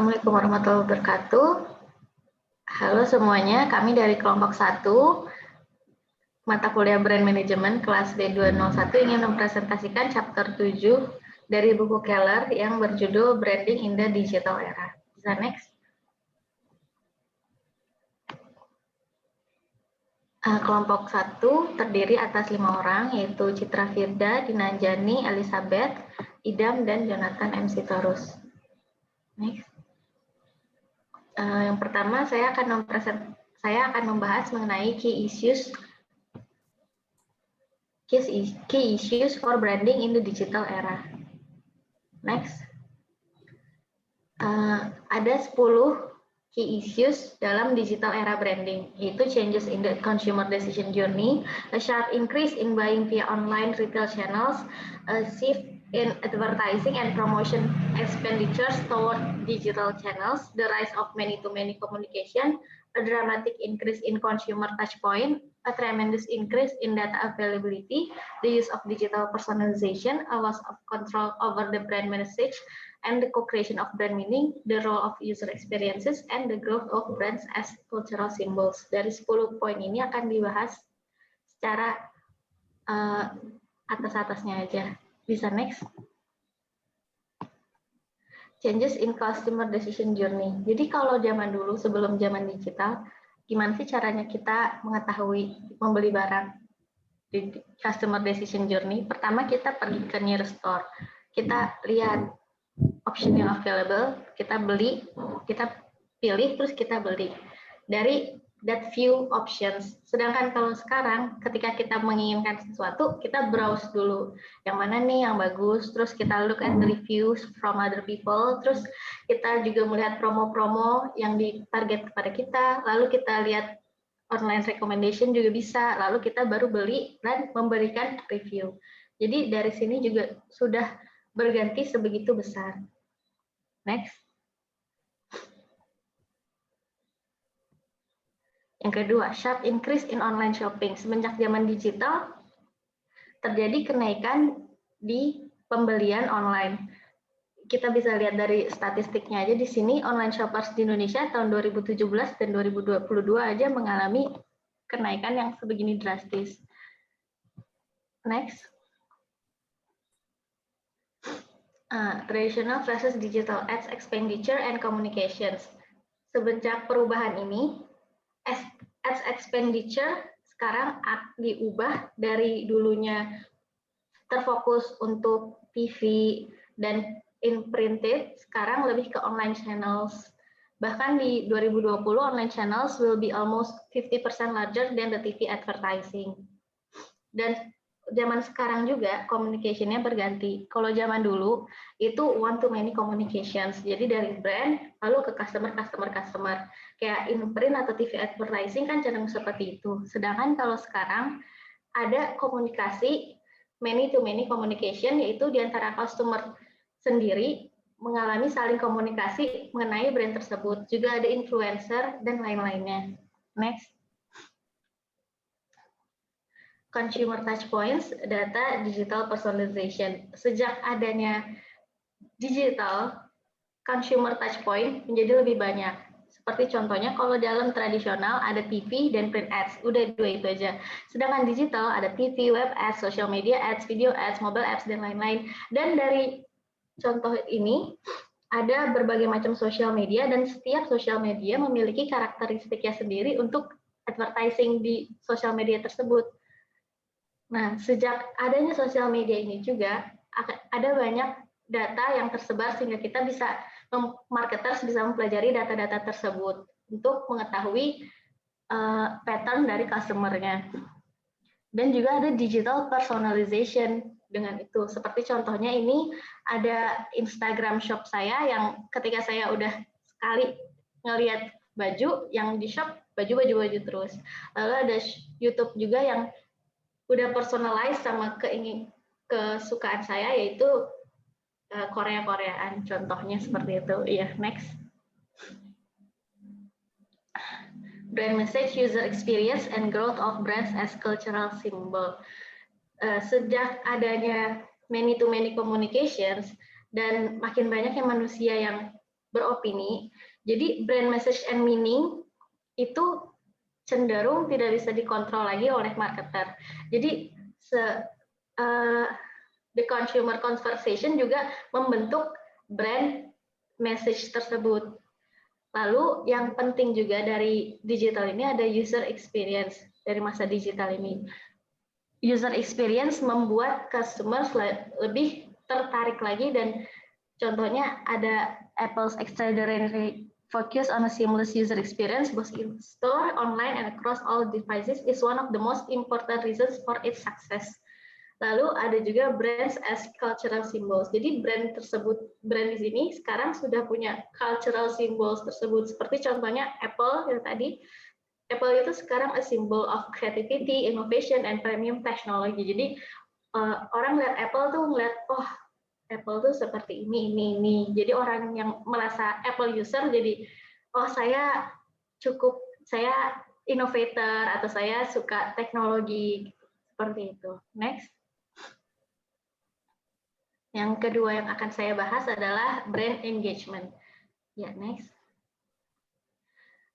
Assalamualaikum warahmatullahi wabarakatuh. Halo semuanya, kami dari kelompok 1, mata kuliah Brand Management kelas D201 ingin mempresentasikan chapter 7 dari buku Keller yang berjudul Branding in the Digital Era. Bisa next? Kelompok 1 terdiri atas 5 orang, yaitu Citra Firda, Dinanjani, Elizabeth, Idam, dan Jonathan M. Sitorus. Next. Yang pertama, saya akan membahas mengenai key issues for branding in the digital era. Next. Ada 10 key issues dalam digital era branding, yaitu changes in the consumer decision journey, a sharp increase in buying via online retail channels, a shift in advertising and promotion expenditures toward digital channels, the rise of many-to-many communication, a dramatic increase in consumer touchpoint, a tremendous increase in data availability, the use of digital personalization, a loss of control over the brand message, and the co-creation of brand meaning, the role of user experiences, and the growth of brands as cultural symbols. Dari 10 poin ini akan dibahas secara atas-atasnya aja. Bisa next. Changes in customer decision journey. Jadi kalau zaman dulu, sebelum zaman digital, gimana sih caranya kita mengetahui membeli barang di customer decision journey? Pertama kita pergi ke nearest store. Kita lihat option yang available, kita beli, kita pilih, terus kita beli. Dari that few options. Sedangkan kalau sekarang, ketika kita menginginkan sesuatu, kita browse dulu. Yang mana nih yang bagus, terus kita look at the reviews from other people, terus kita juga melihat promo-promo yang ditarget kepada kita, lalu kita lihat online recommendation juga bisa, lalu kita baru beli dan memberikan review. Jadi dari sini juga sudah berganti sebegitu besar. Next. Yang kedua, sharp increase in online shopping. Semenjak zaman digital, terjadi kenaikan di pembelian online. Kita bisa lihat dari statistiknya aja di sini, online shoppers di Indonesia tahun 2017 dan 2022 aja mengalami kenaikan yang sebegini drastis. Next. Traditional versus digital ads expenditure and communications. Semenjak perubahan ini, ads expenditure sekarang diubah dari dulunya terfokus untuk TV dan in printed, sekarang lebih ke online channels. Bahkan di 2020, online channels will be almost 50% larger than the TV advertising. Dan zaman sekarang juga communication-nya berganti. Kalau zaman dulu itu one to many communications. Jadi dari brand lalu ke customer. Kayak in print atau TV advertising kan cenderung seperti itu. Sedangkan kalau sekarang ada komunikasi many to many communication, yaitu di antara customer sendiri mengalami saling komunikasi mengenai brand tersebut. Juga ada influencer dan lain-lainnya. Next. Consumer touchpoints, data digital personalization. Sejak adanya digital, consumer touchpoint menjadi lebih banyak. Seperti contohnya kalau dalam tradisional ada TV dan print ads, udah dua itu aja. Sedangkan digital ada TV, web ads, social media ads, video ads, mobile ads, dan lain-lain. Dan dari contoh ini, ada berbagai macam social media dan setiap social media memiliki karakteristiknya sendiri untuk advertising di social media tersebut. Nah, sejak adanya sosial media ini juga ada banyak data yang tersebar sehingga kita bisa marketers bisa mempelajari data-data tersebut untuk mengetahui pattern dari customer-nya. Dan juga ada digital personalization dengan itu. Seperti contohnya ini ada Instagram shop saya yang ketika saya udah sekali ngelihat baju yang di shop baju terus. Lalu ada YouTube juga yang udah personalize sama kesukaan saya, yaitu Korea-Koreaan. Contohnya seperti itu. Iya, next. Brand message, user experience, and growth of brands as cultural symbol. Sejak adanya many-to-many communications dan makin banyak yang manusia yang beropini. Jadi brand message and meaning itu cenderung tidak bisa dikontrol lagi oleh marketer. Jadi the consumer conversation juga membentuk brand message tersebut. Lalu yang penting juga dari digital ini ada user experience dari masa digital ini. User experience membuat customer lebih tertarik lagi, dan contohnya ada Apple's extraordinary focus on a seamless user experience both in store, online, and across all devices is one of the most important reasons for its success. Lalu ada juga brands as cultural symbols. Jadi brand di sini sekarang sudah punya cultural symbols tersebut. Seperti contohnya Apple yang tadi. Apple itu sekarang a symbol of creativity, innovation, and premium technology. Jadi orang lihat Apple tuh ngeliat, oh Apple tuh seperti ini. Jadi orang yang merasa Apple user jadi, oh saya innovator atau saya suka teknologi, seperti itu. Next. Yang kedua yang akan saya bahas adalah brand engagement. Ya, next.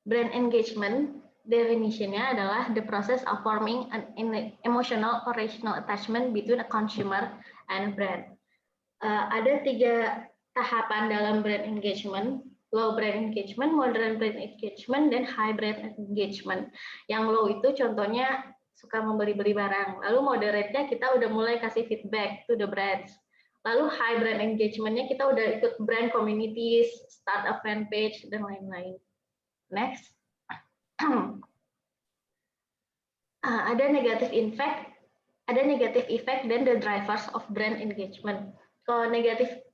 Brand engagement definitionnya adalah the process of forming an emotional or rational attachment between a consumer and a brand. Ada 3 tahapan dalam brand engagement: low brand engagement, moderate brand engagement, dan high brand engagement. Yang low itu contohnya suka membeli-beli barang. Lalu moderate-nya kita udah mulai kasih feedback to the brands. Lalu high brand engagement-nya kita udah ikut brand communities, start a fan page, dan lain-lain. Next. Ada negative effect dan the drivers of brand engagement. Kalau negative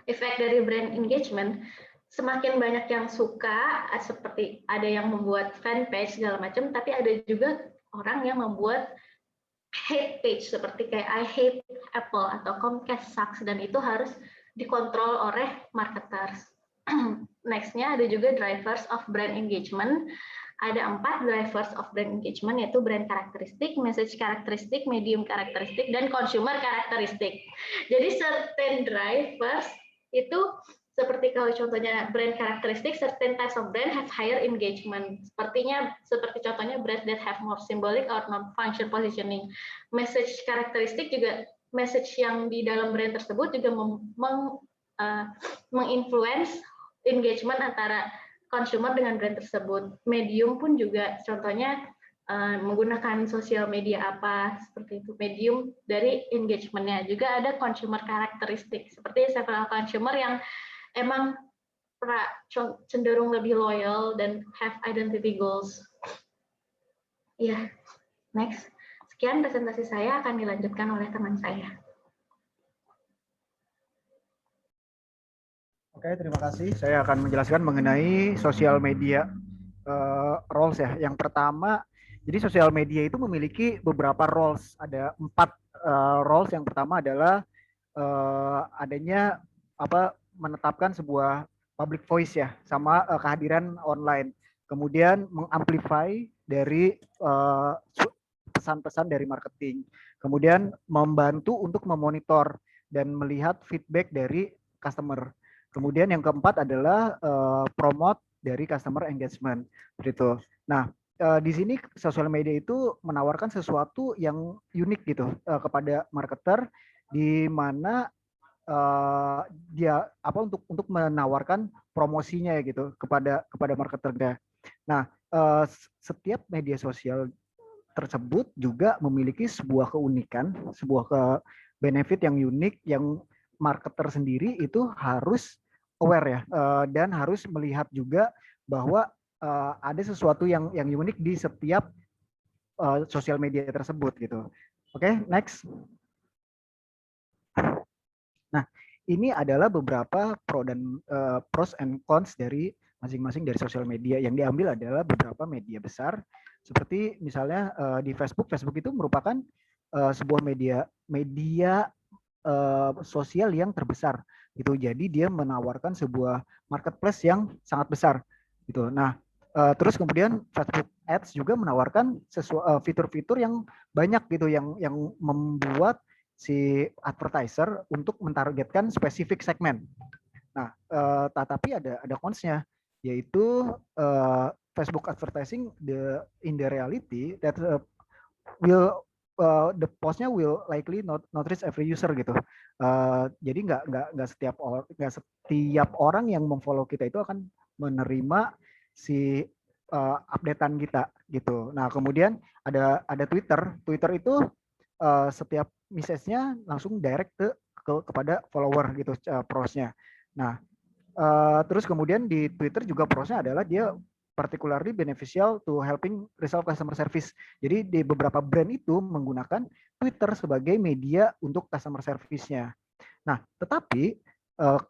effect dari brand engagement, semakin banyak yang suka, seperti ada yang membuat fan page segala macam, tapi ada juga orang yang membuat hate page seperti kayak I hate Apple atau Comcast sucks, dan itu harus dikontrol oleh marketers. Next-nya ada juga drivers of brand engagement. Ada 4 drivers of brand engagement, yaitu brand karakteristik, message karakteristik, medium karakteristik, dan consumer karakteristik. Jadi certain drivers itu seperti kalau contohnya brand karakteristik, certain types of brand have higher engagement. Seperti contohnya brand that have more symbolic or non-function positioning. Message karakteristik juga, message yang di dalam brand tersebut juga menginfluence engagement antara consumer dengan brand tersebut. Medium pun juga contohnya menggunakan sosial media apa, seperti itu. Medium dari engagement-nya. Juga ada consumer karakteristik, seperti several consumer yang emang cenderung lebih loyal dan have identity goals. Ya, next. Sekian presentasi saya, akan dilanjutkan oleh teman saya. Oke, terima kasih. Saya akan menjelaskan mengenai sosial media roles ya. Yang pertama, jadi sosial media itu memiliki beberapa roles. Ada 4 roles. Yang pertama adalah adanya menetapkan sebuah public voice ya, sama kehadiran online. Kemudian mengamplify dari pesan-pesan dari marketing. Kemudian membantu untuk memonitor dan melihat feedback dari customer. Kemudian yang keempat adalah promote dari customer engagement. Begitu. Nah, di sini sosial media itu menawarkan sesuatu yang unik gitu kepada marketer, di mana dia untuk menawarkan promosinya ya gitu kepada marketer. Nah, setiap media sosial tersebut juga memiliki sebuah keunikan, sebuah benefit yang unik yang marketer sendiri itu harus aware ya, dan harus melihat juga bahwa ada sesuatu yang unik di setiap sosial media tersebut gitu. Oke, next. Nah, ini adalah beberapa pros and cons dari masing-masing dari sosial media. Yang diambil adalah beberapa media besar, seperti misalnya di Facebook. Facebook itu merupakan sebuah media sosial yang terbesar. Gitu. Jadi dia menawarkan sebuah marketplace yang sangat besar. Gitu. Nah, terus kemudian Facebook Ads juga menawarkan fitur-fitur yang banyak gitu, yang membuat si advertiser untuk mentargetkan spesifik segmen. Nah, tetapi ada cons-nya, yaitu Facebook advertising in the reality that will the postnya will likely not reach every user gitu. Jadi nggak setiap orang yang memfollow kita itu akan menerima si updatean kita gitu. Nah kemudian ada Twitter. Twitter itu setiap message-nya langsung direct kepada follower gitu prosnya. Nah terus kemudian di Twitter juga prosnya adalah dia particularly beneficial to helping resolve customer service. Jadi di beberapa brand itu menggunakan Twitter sebagai media untuk customer service-nya. Nah, tetapi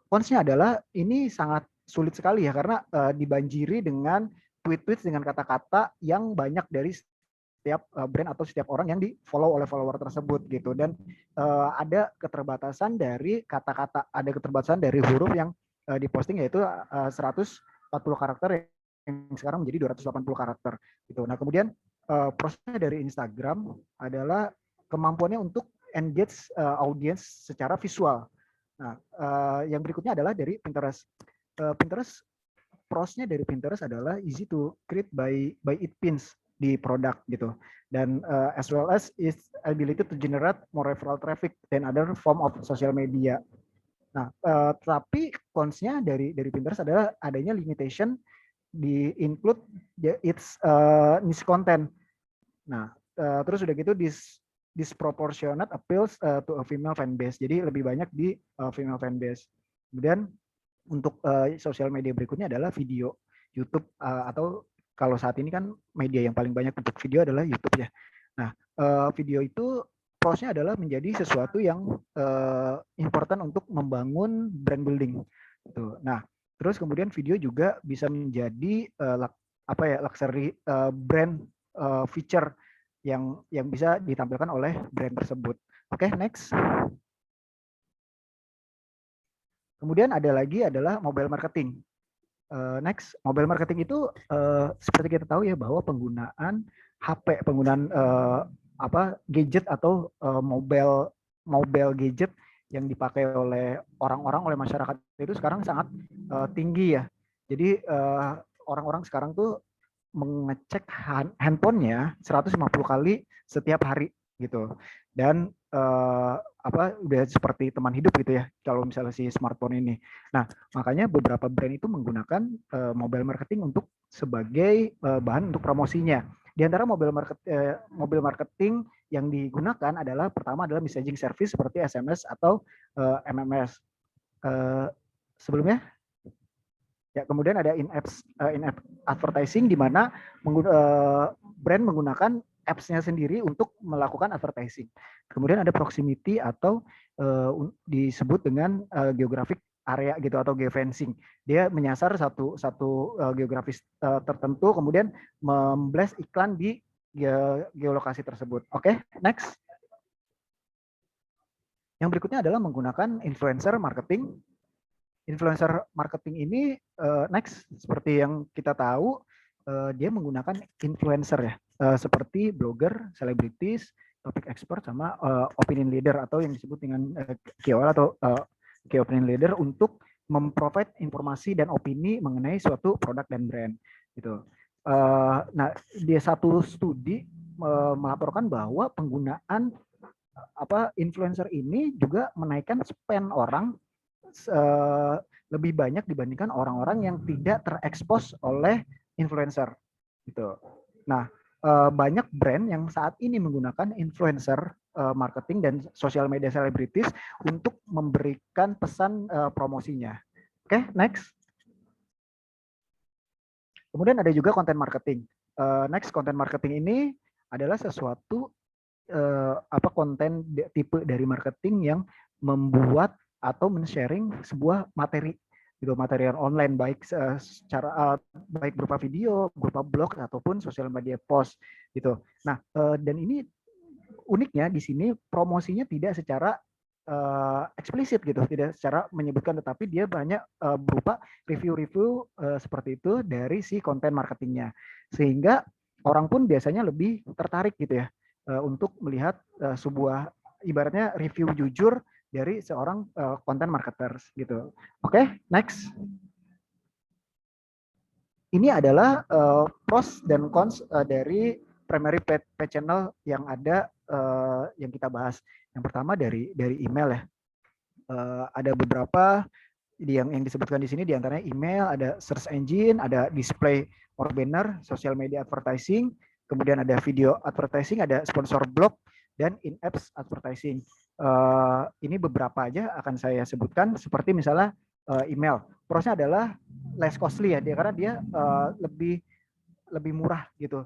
cons-nya adalah ini sangat sulit sekali ya karena dibanjiri dengan tweet-tweet dengan kata-kata yang banyak dari setiap brand atau setiap orang yang di follow oleh follower tersebut gitu, dan ada keterbatasan dari kata-kata, ada keterbatasan dari huruf yang diposting, yaitu 140 karakter yang sekarang menjadi 280 karakter gitu. Nah kemudian prosesnya dari Instagram adalah kemampuannya untuk engage audience secara visual. Nah yang berikutnya adalah dari Pinterest. Pinterest prosnya dari Pinterest adalah easy to create by it pins di produk gitu, dan as well as its ability to generate more referral traffic than other form of social media. Nah, tapi cons-nya dari Pinterest adalah adanya limitation di include its niche content. Nah, terus udah gitu disproportionate appeals to a female fan base. Jadi lebih banyak di female fan base. Kemudian untuk sosial media berikutnya adalah video YouTube, atau kalau saat ini kan media yang paling banyak untuk video adalah YouTube ya. Nah, video itu prosesnya adalah menjadi sesuatu yang important untuk membangun brand building. Gitu. Nah, terus kemudian video juga bisa menjadi luxury brand feature yang bisa ditampilkan oleh brand tersebut. Oke, next. Kemudian ada lagi adalah mobile marketing. Next, mobile marketing itu seperti kita tahu ya bahwa penggunaan HP, penggunaan gadget atau mobile gadget yang dipakai oleh orang-orang, oleh masyarakat itu sekarang sangat tinggi ya. Jadi orang-orang sekarang tuh mengecek handphonenya 150 kali setiap hari gitu. Dan udah seperti teman hidup gitu ya kalau misalnya si smartphone ini. Nah, makanya beberapa brand itu menggunakan mobile marketing untuk sebagai bahan untuk promosinya. Di antara mobile marketing yang digunakan adalah pertama adalah messaging service seperti SMS atau MMS. Sebelumnya ya, kemudian ada in-app advertising di mana brand menggunakan apps-nya sendiri untuk melakukan advertising. Kemudian ada proximity atau disebut dengan geographic area gitu atau geofencing. Dia menyasar satu geografis tertentu, kemudian memblast iklan di geolokasi tersebut. Oke, next. Yang berikutnya adalah menggunakan influencer marketing. Influencer marketing ini next, seperti yang kita tahu, dia menggunakan influencer ya, seperti blogger, selebritis, topik expert, sama opinion leader atau yang disebut dengan KOL atau key opinion leader untuk memprovide informasi dan opini mengenai suatu produk dan brand gitu. Nah, dia satu studi melaporkan bahwa penggunaan influencer ini juga menaikkan spend orang lebih banyak dibandingkan orang-orang yang tidak terekspos oleh influencer gitu. Nah, banyak brand yang saat ini menggunakan influencer marketing dan sosial media selebritis untuk memberikan pesan promosinya. Oke, next. Kemudian ada juga content marketing. Next, content marketing ini adalah sesuatu konten tipe dari marketing yang membuat atau men-sharing sebuah materi gitu, materi online baik secara baik berupa video, berupa blog ataupun sosial media post gitu. Nah, dan ini uniknya di sini promosinya tidak secara eksplisit gitu, tidak secara menyebutkan, tetapi dia banyak berupa review-review seperti itu dari si konten marketingnya, sehingga orang pun biasanya lebih tertarik gitu ya untuk melihat sebuah ibaratnya review jujur dari seorang content marketers gitu. Oke, next. Ini adalah pros dan cons dari primary paid channel yang ada yang kita bahas. Yang pertama dari email ya. Ada beberapa yang disebutkan di sini, diantaranya email, ada search engine, ada display or banner, social media advertising, kemudian ada video advertising, ada sponsor blog, dan in-apps advertising. Ini beberapa aja akan saya sebutkan, seperti misalnya email. Prosnya adalah less costly ya, karena dia lebih murah gitu,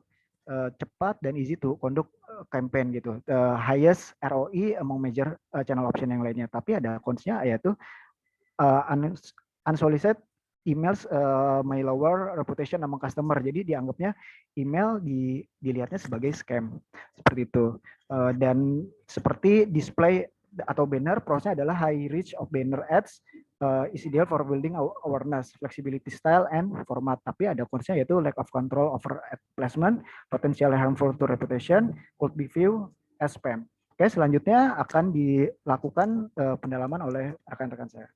cepat dan easy to conduct campaign gitu. Highest ROI among major channel option yang lainnya. Tapi ada cons-nya yaitu unsolicited emails may lower reputation among customer. Jadi dianggapnya email dilihatnya sebagai scam seperti itu. Dan seperti display atau banner, prosesnya adalah high reach of banner ads is ideal for building awareness, flexibility style and format. Tapi ada konsepnya yaitu lack of control over ad placement, potential harmful to reputation, could be viewed as spam. Oke, selanjutnya akan dilakukan pendalaman oleh rekan-rekan saya.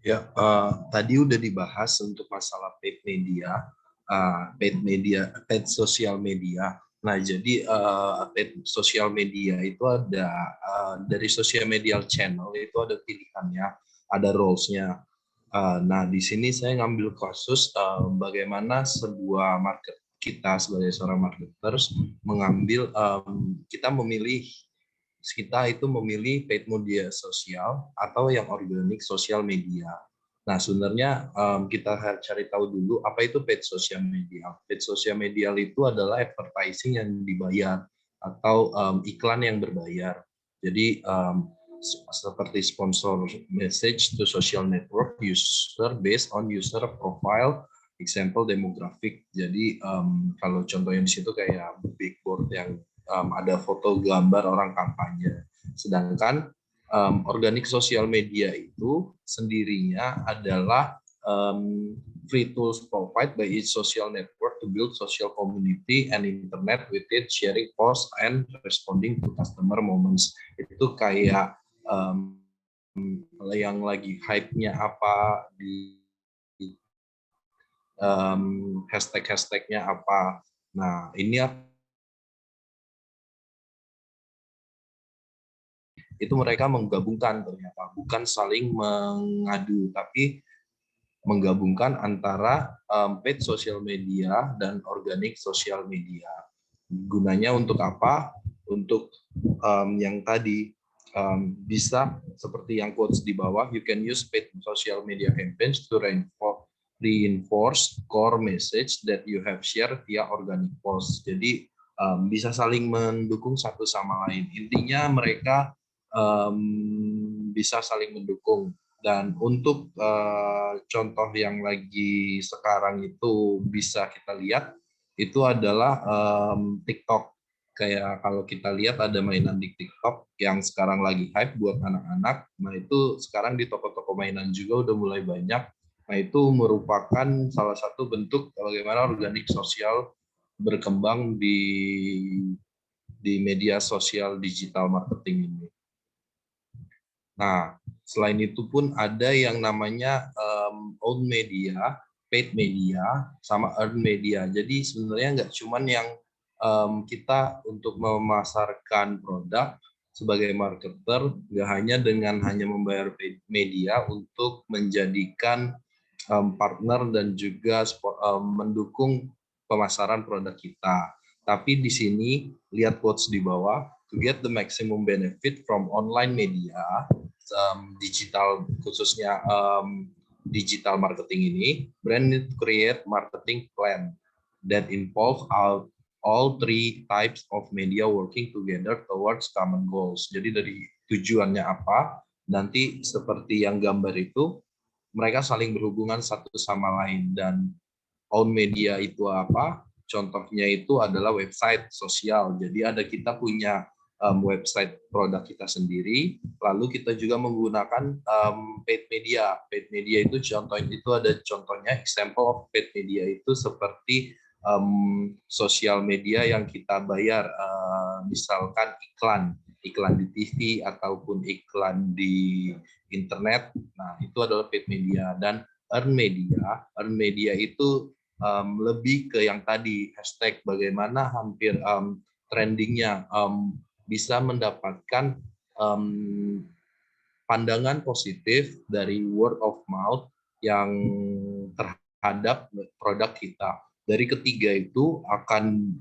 Ya, tadi udah dibahas untuk masalah paid media, paid sosial media. Nah, jadi paid sosial media itu ada dari social media channel itu ada pilihannya, ada roles-nya. Nah, di sini saya ngambil kasus bagaimana sebuah market kita sebagai seorang marketers mengambil kita itu memilih paid media sosial atau yang organik sosial media. Nah, sebenarnya kita cari tahu dulu apa itu paid social media. Paid social media itu adalah advertising yang dibayar atau iklan yang berbayar. Jadi seperti sponsor message to social network user based on user profile, example demographic. Jadi kalau contohnya di situ kayak big board yang ada foto gambar orang kampanye. Sedangkan organik sosial media itu sendirinya adalah free tools provided by each social network to build social community and internet with it, sharing posts and responding to customer moments. Itu kayak yang lagi hype-nya apa di hashtag-hashtagnya apa. Nah, ini itu mereka menggabungkan ternyata, bukan saling mengadu, tapi menggabungkan antara paid social media dan organic social media. Gunanya untuk apa? Untuk yang tadi bisa seperti yang quotes di bawah, you can use paid social media campaigns to reinforce core message that you have shared via organic post. Jadi bisa saling mendukung satu sama lain. Intinya mereka bisa saling mendukung. Dan untuk contoh yang lagi sekarang itu bisa kita lihat itu adalah TikTok. Kayak kalau kita lihat ada mainan di TikTok yang sekarang lagi hype buat anak-anak. Nah itu sekarang di toko-toko mainan juga udah mulai banyak. Nah itu merupakan salah satu bentuk bagaimana organik sosial berkembang di media sosial digital marketing ini. Nah, selain itu pun ada yang namanya own media, paid media, sama earned media. Jadi sebenarnya nggak cuman yang kita untuk memasarkan produk sebagai marketer, nggak hanya dengan hanya membayar paid media untuk menjadikan partner dan juga mendukung pemasaran produk kita. Tapi di sini, lihat quotes di bawah, to get the maximum benefit from online media, digital khususnya digital marketing ini, brand need to create marketing plan that involve all three types of media working together towards common goals. Jadi dari tujuannya apa, nanti seperti yang gambar itu, mereka saling berhubungan satu sama lain. Dan own media itu apa? Contohnya itu adalah website sosial. Jadi kita punya website produk kita sendiri, lalu kita juga menggunakan paid media. Paid media itu ada contohnya, example of paid media itu seperti sosial media yang kita bayar misalkan iklan di TV ataupun iklan di internet. Nah, itu adalah paid media. Dan earn media itu lebih ke yang tadi, hashtag, bagaimana hampir trendingnya bisa mendapatkan pandangan positif dari word of mouth yang terhadap produk kita. Dari ketiga itu akan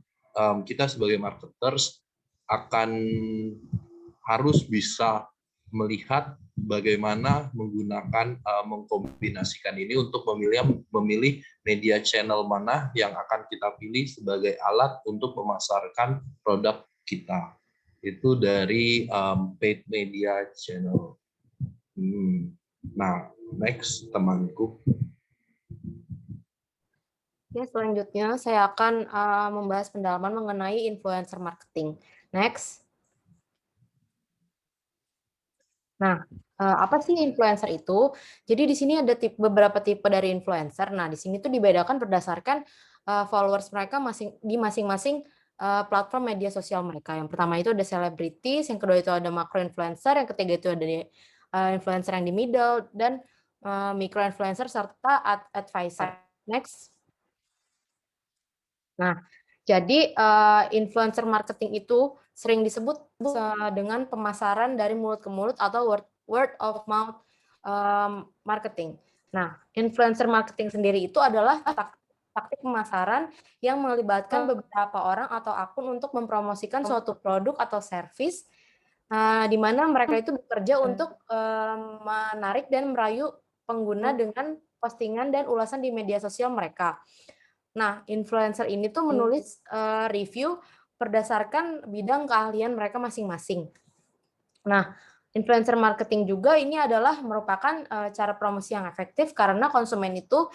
kita sebagai marketers akan harus bisa melihat bagaimana menggunakan mengkombinasikan ini untuk memilih media channel mana yang akan kita pilih sebagai alat untuk memasarkan produk kita. Itu dari paid media channel. Nah, next temanku. Ya, selanjutnya saya akan membahas pendalaman mengenai influencer marketing. Next. Nah, apa sih influencer itu? Jadi di sini ada beberapa tipe dari influencer. Nah, di sini tuh dibedakan berdasarkan followers mereka di masing-masing platform media sosial mereka. Yang pertama itu ada selebritis, yang kedua itu ada macro influencer, yang ketiga itu ada influencer yang di middle, dan micro influencer serta advisor. Next. Nah, jadi influencer marketing itu sering disebut dengan pemasaran dari mulut ke mulut atau word of mouth marketing. Nah, influencer marketing sendiri itu adalah taktik pemasaran yang melibatkan beberapa orang atau akun untuk mempromosikan suatu produk atau service, di mana mereka itu bekerja untuk menarik dan merayu pengguna dengan postingan dan ulasan di media sosial mereka. Nah, influencer ini tuh menulis review berdasarkan bidang keahlian mereka masing-masing. Nah, influencer marketing juga ini adalah merupakan cara promosi yang efektif karena konsumen itu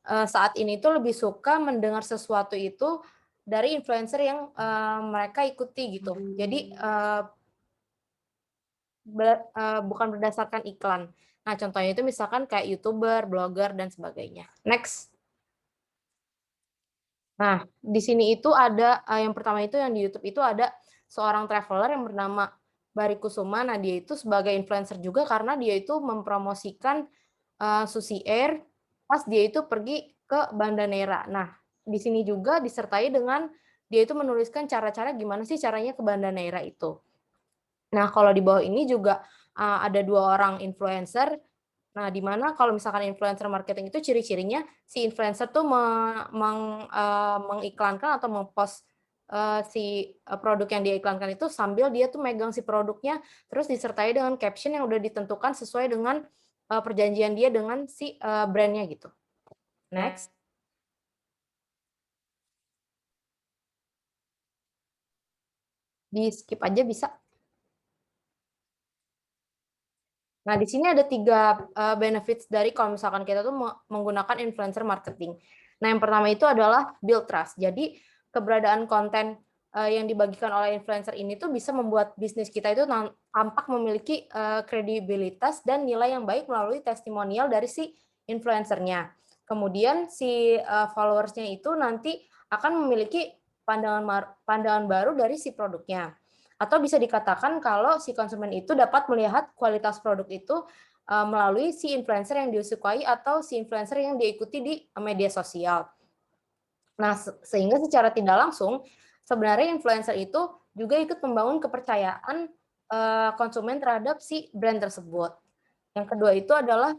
saat ini tuh lebih suka mendengar sesuatu itu dari influencer yang mereka ikuti gitu. Jadi bukan berdasarkan iklan. Nah, contohnya itu misalkan kayak YouTuber, blogger, dan sebagainya. Next. Nah, di sini itu ada yang pertama itu yang di YouTube itu ada seorang traveler yang bernama Bari Kusuma. Nah, dia itu sebagai influencer juga karena dia itu mempromosikan Sushi Air pas dia itu pergi ke Banda Neira. Nah, di sini juga disertai dengan dia itu menuliskan cara-cara gimana sih caranya ke Banda Neira itu. Nah, kalau di bawah ini juga ada 2 orang influencer. Nah, di mana kalau misalkan influencer marketing itu ciri-cirinya si influencer tuh mengiklankan atau mempost si produk yang dia iklankan itu sambil dia tuh megang si produknya, terus disertai dengan caption yang udah ditentukan sesuai dengan perjanjian dia dengan si brandnya gitu. Next. Di skip aja bisa. Nah, di sini ada 3 benefits dari kalau misalkan kita tuh menggunakan influencer marketing. Nah, yang pertama itu adalah build trust. Jadi, keberadaan konten yang dibagikan oleh influencer ini tuh bisa membuat bisnis kita itu tampak memiliki kredibilitas dan nilai yang baik melalui testimonial dari si influencernya. Kemudian si followersnya itu nanti akan memiliki pandangan baru dari si produknya. Atau bisa dikatakan kalau si konsumen itu dapat melihat kualitas produk itu melalui si influencer yang disukai atau si influencer yang diikuti di media sosial. Nah, sehingga secara tidak langsung sebenarnya influencer itu juga ikut membangun kepercayaan konsumen terhadap si brand tersebut. Yang kedua itu adalah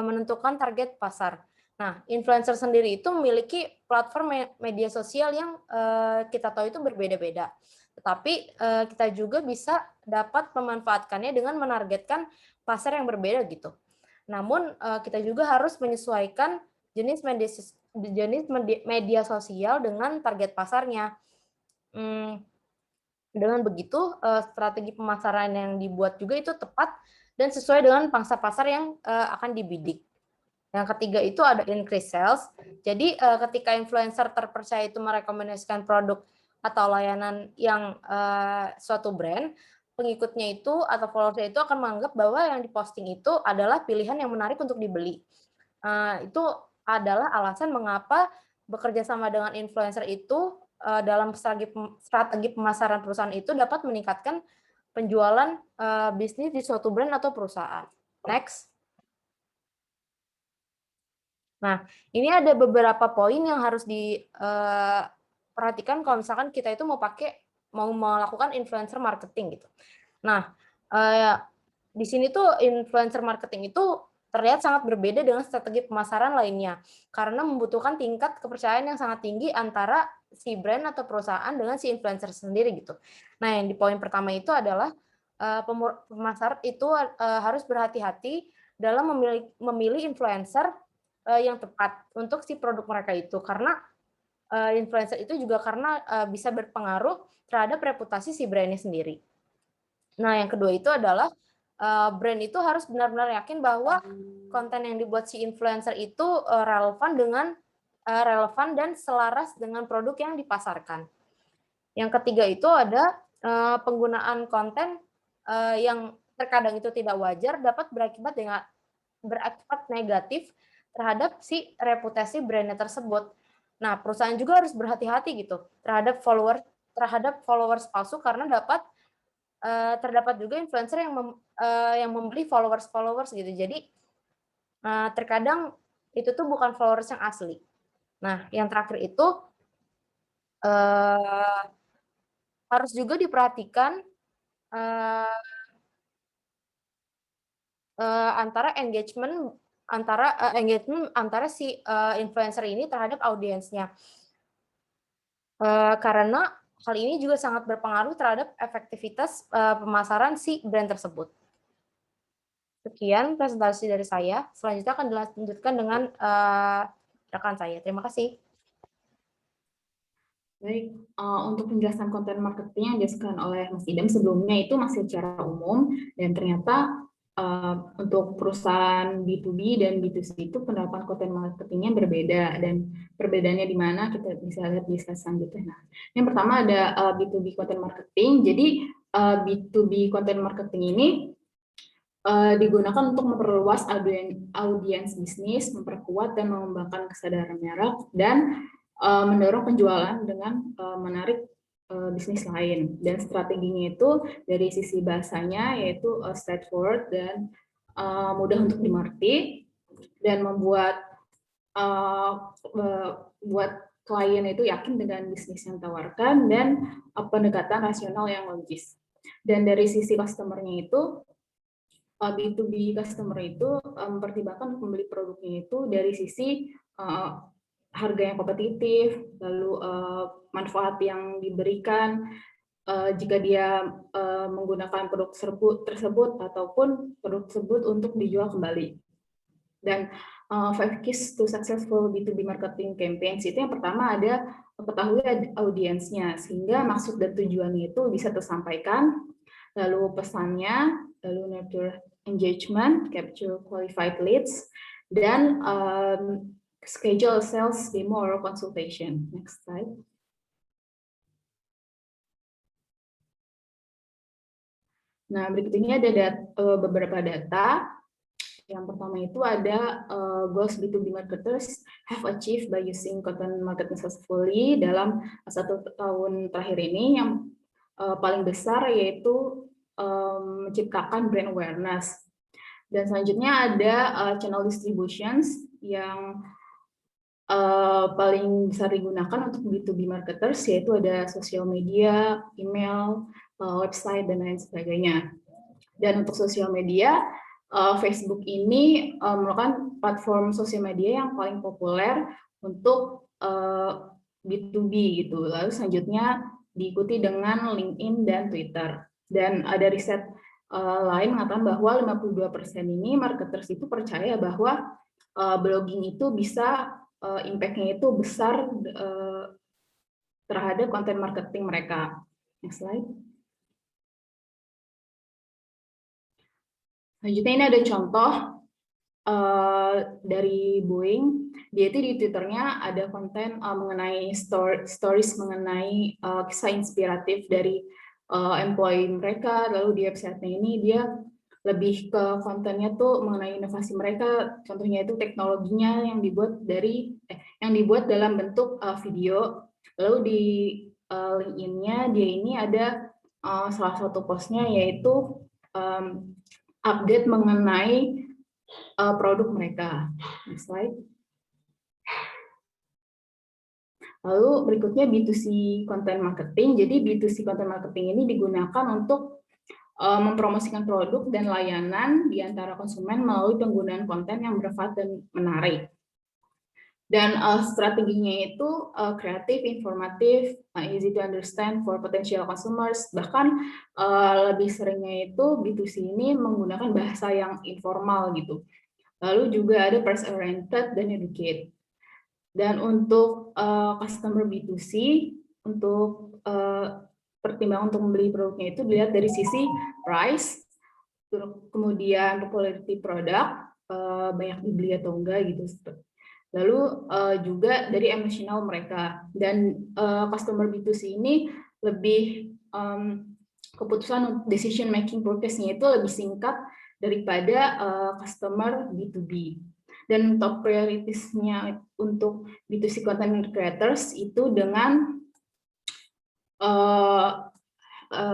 menentukan target pasar. Nah, influencer sendiri itu memiliki platform media sosial yang kita tahu itu berbeda-beda. Tetapi kita juga bisa dapat memanfaatkannya dengan menargetkan pasar yang berbeda gitu. Namun kita juga harus menyesuaikan jenis media sosial dengan target pasarnya. Dengan begitu strategi pemasaran yang dibuat juga itu tepat dan sesuai dengan pangsa pasar yang akan dibidik. Yang ketiga itu ada increase sales. Jadi ketika influencer terpercaya itu merekomendasikan produk atau layanan yang suatu brand, pengikutnya itu atau followersnya itu akan menganggap bahwa yang diposting itu adalah pilihan yang menarik untuk dibeli. Itu adalah alasan mengapa bekerja sama dengan influencer itu dalam strategi pemasaran perusahaan itu dapat meningkatkan penjualan bisnis di suatu brand atau perusahaan. Next. Nah, ini ada beberapa poin yang harus diperhatikan kalau misalkan kita itu mau melakukan influencer marketing gitu. Nah, di sini tuh influencer marketing itu terlihat sangat berbeda dengan strategi pemasaran lainnya karena membutuhkan tingkat kepercayaan yang sangat tinggi antara si brand atau perusahaan dengan si influencer sendiri gitu. Nah, yang di poin pertama itu adalah pemasar itu harus berhati-hati dalam memilih influencer yang tepat untuk si produk mereka itu karena influencer itu juga karena bisa berpengaruh terhadap reputasi si brandnya sendiri. Nah, yang kedua itu adalah brand itu harus benar-benar yakin bahwa konten yang dibuat si influencer itu relevan dan selaras dengan produk yang dipasarkan. Yang ketiga itu ada penggunaan konten yang terkadang itu tidak wajar dapat berakibat negatif terhadap si reputasi brandnya tersebut. Nah, perusahaan juga harus berhati-hati gitu terhadap followers palsu karena terdapat juga influencer yang membeli followers gitu. Jadi terkadang itu tuh bukan followers yang asli. Nah, yang terakhir itu harus juga diperhatikan antara engagement antara si influencer ini terhadap audiensnya. Karena hal ini juga sangat berpengaruh terhadap efektivitas pemasaran si brand tersebut. Sekian presentasi dari saya. Selanjutnya akan dilanjutkan dengan rekan saya. Terima kasih. Baik, untuk penjelasan konten marketing yang dijelaskan oleh Mas Idam sebelumnya itu masih secara umum dan ternyata untuk perusahaan B2B dan B2C itu penerapan konten marketingnya berbeda dan perbedaannya di mana kita bisa lihat di slide selanjutnya. Nah, yang pertama ada B2B konten marketing. Jadi B2B konten marketing ini digunakan untuk memperluas audiens bisnis, memperkuat dan mengembangkan kesadaran merek dan mendorong penjualan dengan menarik bisnis lain. Dan strateginya itu dari sisi bahasanya yaitu straightforward dan mudah untuk dimengerti dan membuat buat klien itu yakin dengan bisnis yang ditawarkan dan pendekatan rasional yang logis. Dan dari sisi customer-nya itu B2B customer itu mempertimbangkan untuk membeli produknya itu dari sisi harga yang kompetitif, lalu manfaat yang diberikan jika dia menggunakan produk tersebut ataupun produk tersebut untuk dijual kembali. Dan 5 keys to successful B2B marketing campaigns itu yang pertama ada ketahui audiensnya sehingga maksud dan tujuannya itu bisa tersampaikan, lalu pesannya, lalu nurture engagement, capture qualified leads, dan schedule sales demo or consultation. Next slide. Nah, berikut ini ada beberapa data. Yang pertama itu ada goals B2B marketers have achieved by using content marketing successfully dalam 1 tahun terakhir ini. Yang paling besar yaitu menciptakan brand awareness. Dan selanjutnya ada channel distributions yang paling besar digunakan untuk B2B marketers, yaitu ada sosial media, email, website, dan lain sebagainya. Dan untuk sosial media, Facebook ini merupakan platform sosial media yang paling populer untuk B2B gitu. Lalu selanjutnya diikuti dengan LinkedIn dan Twitter. Dan ada riset lain mengatakan bahwa 52% ini marketers itu percaya bahwa blogging itu bisa impact-nya itu besar terhadap konten marketing mereka. Next slide. Selanjutnya ini ada contoh dari Boeing. Dia itu di Twitternya ada konten mengenai stories mengenai kisah inspiratif dari employee mereka. Lalu di website-nya ini dia lebih ke kontennya tuh mengenai inovasi mereka. Contohnya itu teknologinya yang dibuat dalam bentuk video Lalu di LinkedIn-nya dia ini ada salah satu postnya yaitu update mengenai produk mereka. Next slide. Lalu berikutnya B2C content marketing. Jadi B2C content marketing ini digunakan untuk mempromosikan produk dan layanan di antara konsumen melalui penggunaan konten yang bermanfaat dan menarik. Dan strateginya itu kreatif, informatif, easy to understand for potential consumers. Bahkan lebih seringnya itu B2C ini menggunakan bahasa yang informal gitu. Lalu juga ada price oriented dan educate. Dan untuk customer B2C, untuk pertimbangan untuk membeli produknya itu dilihat dari sisi price, kemudian popularity produk, banyak dibeli atau enggak gitu. Lalu juga dari emosional mereka. Dan customer B2C ini lebih keputusan decision making process-nya itu lebih singkat daripada customer B2B. Dan top priorities-nya untuk B2C content creators itu dengan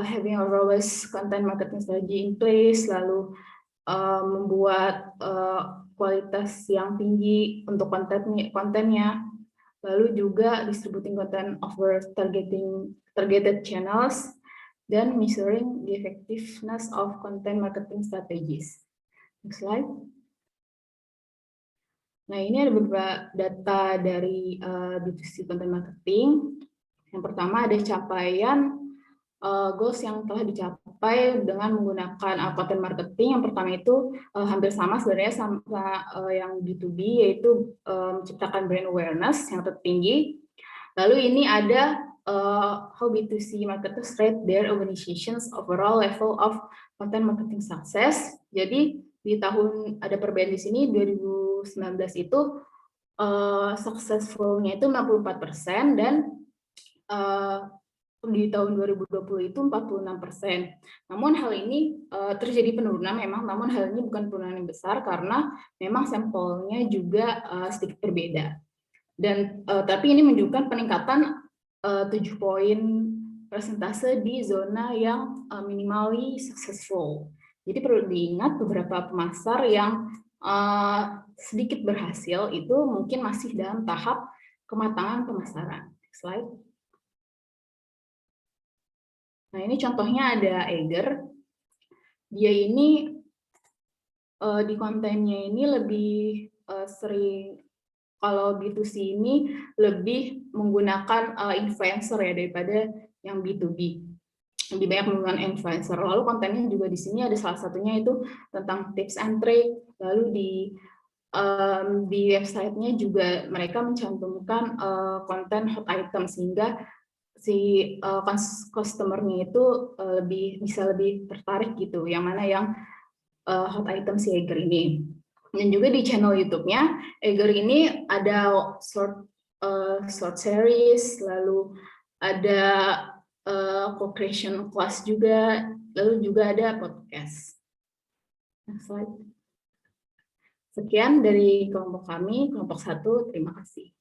having a robust content marketing strategy in place, lalu membuat kualitas yang tinggi untuk kontennya, lalu juga distributing content over targeted channels, dan measuring the effectiveness of content marketing strategies. Next slide. Nah, ini ada beberapa data dari B2C content marketing. Yang pertama ada capaian goals yang telah dicapai dengan menggunakan content marketing. Yang pertama itu hampir sama sebenarnya sama yang B2B, yaitu menciptakan brand awareness yang tertinggi. Lalu ini ada how B2C marketers rate their organizations overall level of content marketing success. Jadi di tahun ada perbedaan di sini 2019 itu successful-nya itu 64% dan di tahun 2020 itu 46%. Namun hal ini terjadi penurunan memang, namun hal ini bukan penurunan yang besar karena memang sampelnya juga sedikit berbeda. Dan tapi ini menunjukkan peningkatan 7 poin persentase di zona yang minimally successful. Jadi perlu diingat beberapa pemasar yang sedikit berhasil itu mungkin masih dalam tahap kematangan pemasaran. Slide. Nah, ini contohnya ada Eger. Dia ini di kontennya ini lebih sering, kalau B2C ini lebih menggunakan influencer ya daripada yang B2B. Lebih banyak menggunakan influencer. Lalu kontennya juga di sini ada salah satunya itu tentang tips and trick. Lalu di websitenya juga mereka mencantumkan konten hot item sehingga si customer-nya itu bisa lebih tertarik gitu. Yang mana yang hot item si Eger ini. Dan juga di channel YouTube-nya Eger ini ada short series, lalu ada co-creation class juga, lalu juga ada podcast. Next slide. Sekian dari kelompok kami, kelompok 1, terima kasih.